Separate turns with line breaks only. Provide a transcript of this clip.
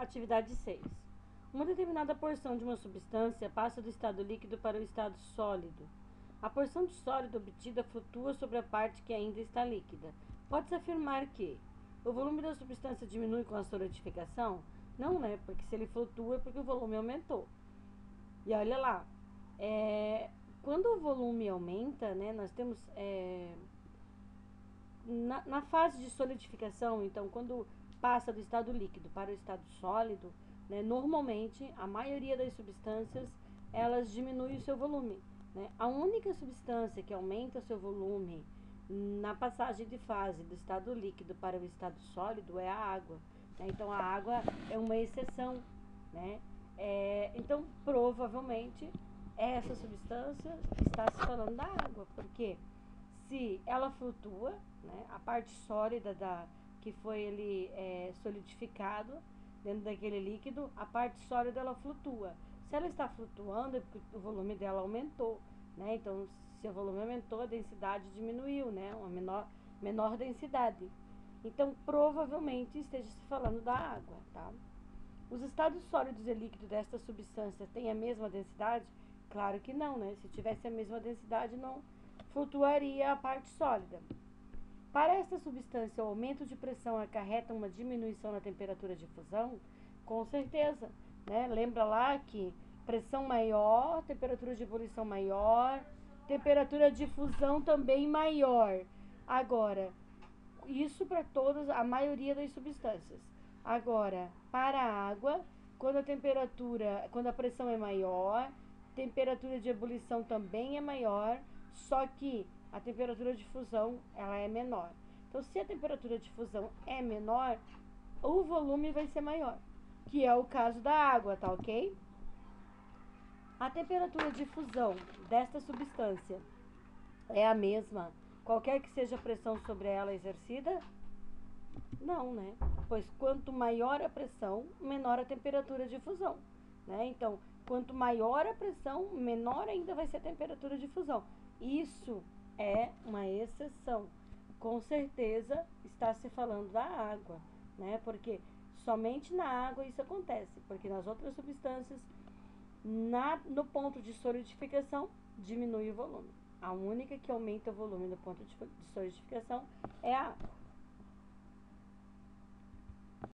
Atividade 6. Uma determinada porção de uma substância passa do estado líquido para o estado sólido. A porção de sólido obtida flutua sobre a parte que ainda está líquida. Pode-se afirmar que o volume da substância diminui com a solidificação? Não, né? Porque se ele flutua é porque o volume aumentou. E olha lá, quando o volume aumenta, né, nós temos na fase de solidificação, então, quando passa do estado líquido para o estado sólido, né, normalmente, a maioria das substâncias, elas diminuem o seu volume. Né? A única substância que aumenta o seu volume na passagem de fase do estado líquido para o estado sólido é a água. Né? Então, a água é uma exceção. Né? Então, provavelmente, essa substância está se falando da água, porque se ela flutua, né, a parte sólida que foi solidificado dentro daquele líquido, a parte sólida ela flutua. Se ela está flutuando, é porque o volume dela aumentou, né? Então, se o volume aumentou, a densidade diminuiu, né? Uma menor densidade. Então, provavelmente esteja se falando da água, tá? Os estados sólidos e líquidos desta substância têm a mesma densidade? Claro que não, né? Se tivesse a mesma densidade, não flutuaria a parte sólida. Para esta substância, o aumento de pressão acarreta uma diminuição na temperatura de fusão? Com certeza, né? Lembra lá que pressão maior, temperatura de ebulição maior, temperatura de fusão também maior. Agora, isso para todas, a maioria das substâncias. Agora, para a água, quando a pressão é maior, temperatura de ebulição também é maior, só que a temperatura de fusão ela é menor. Então, se a temperatura de fusão é menor, o volume vai ser maior, que é o caso da água, tá ok? A temperatura de fusão desta substância é a mesma, qualquer que seja a pressão sobre ela exercida? Não, né? Pois quanto maior a pressão, menor a temperatura de fusão, né? Então, quanto maior a pressão, menor ainda vai ser a temperatura de fusão. Isso é uma exceção. Com certeza está se falando da água, né? Porque somente na água isso acontece, porque nas outras substâncias, no ponto de solidificação, diminui o volume. A única que aumenta o volume no ponto de solidificação é a água.